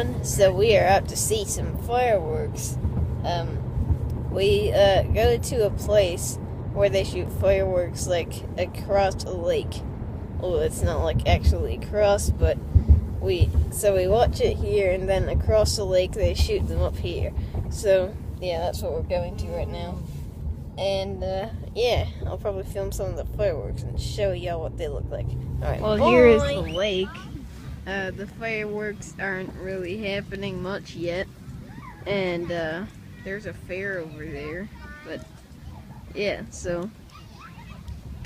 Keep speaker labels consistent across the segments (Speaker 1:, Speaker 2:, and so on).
Speaker 1: everyone. So we are out to see some fireworks. We go to a place where they shoot fireworks like across a lake. Well, it's not like actually across, but we watch it here, and then across the lake they shoot them up here. So yeah, that's what we're going to right now. And yeah, I'll probably film some of the fireworks and show y'all what they look like. Alright, well, here is the lake. The fireworks aren't really happening much yet, and there's a fair over there, but yeah, so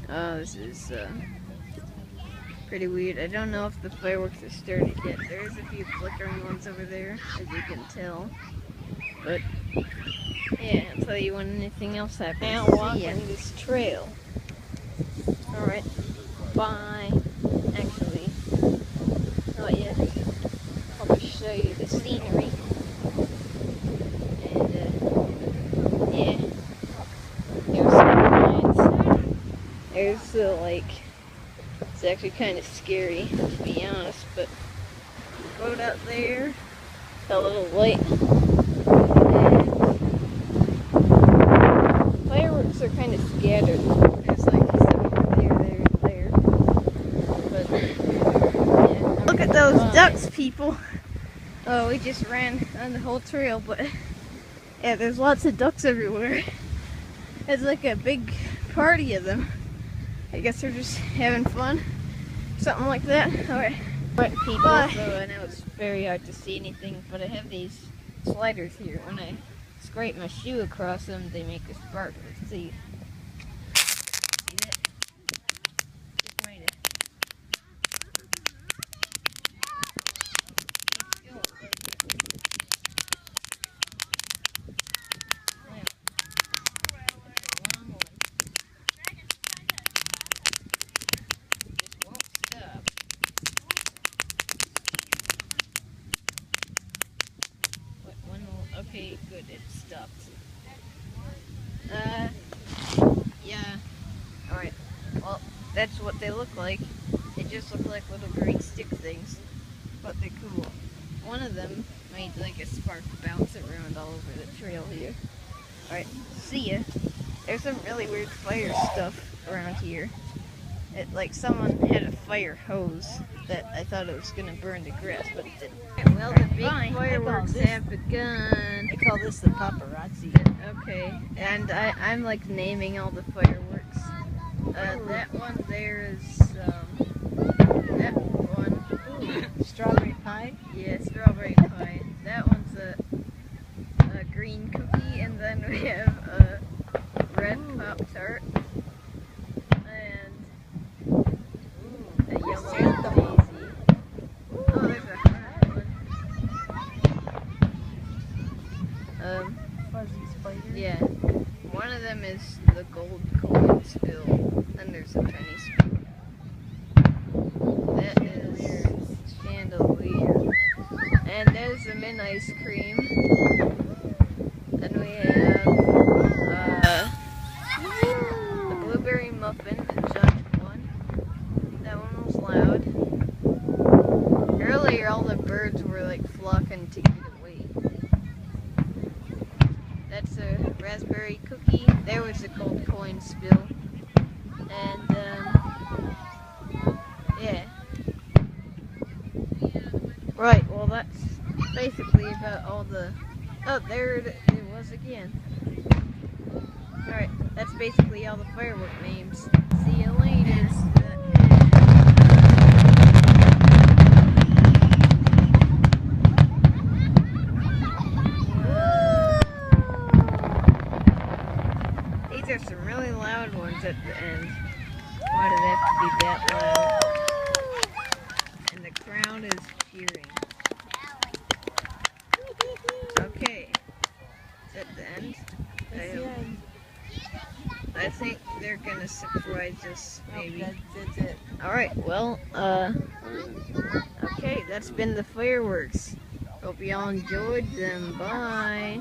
Speaker 1: this is pretty weird. I don't know if the fireworks are started yet. There's a few flickering ones over there, as you can tell, but yeah, I'll tell you when anything else happens. Now walking this trail. Alright, bye. Actually, not yet. I'll just show you the scenery. And yeah, there's some lines. There's the lake. It's actually kind of scary, to be honest, but road out there, a little light. Fireworks are kind of scattered. There's like some over there. But yeah. Look at those ducks, people. Oh, we just ran on the whole trail, but yeah, there's lots of ducks everywhere. It's like a big party of them. I guess they're just having fun. Something like that. Alright. Alright, people, so I know it's very hard to see anything, but I have these sliders here. When I scrape my shoe across them, they make a spark. Let's see. See that? Just made it. Okay, good, it stopped. Yeah. Alright, well, that's what they look like. They just look like little green stick things, but they're cool. One of them made like a spark bounce around all over the trail here. Alright, see ya. There's some really weird fire stuff around here. Like someone had a fire hose that I thought it was gonna burn the grass, but it didn't. Well, the big fireworks have begun.
Speaker 2: They call this the paparazzi.
Speaker 1: Okay, and I'm like naming all the fireworks. That one there is that one.
Speaker 2: Ooh, strawberry pie.
Speaker 1: Yeah, strawberry pie. That one's a green cookie, and then we have a red Pop-Tart.
Speaker 2: Fuzzy spider.
Speaker 1: Yeah, one of them is the gold coin spill, and there's a penny spill. That is chandelier, and there's the mint ice cream, and we have the blueberry muffin, the giant one. That one was loud. Earlier, all the birds were like flocking to get away. That's a raspberry cookie. There was a gold coin spill. And, yeah. Right, well that's basically about all the... Oh, there it was again. Alright, that's basically all the firework names. See you later. These are some really loud ones at the end. Why do they have to be that loud? And the crowd is cheering. Okay. Is that the end? I think they're gonna surprise us, maybe.
Speaker 2: That's it.
Speaker 1: Alright, well, okay, that's been the fireworks. Hope y'all enjoyed them. Bye.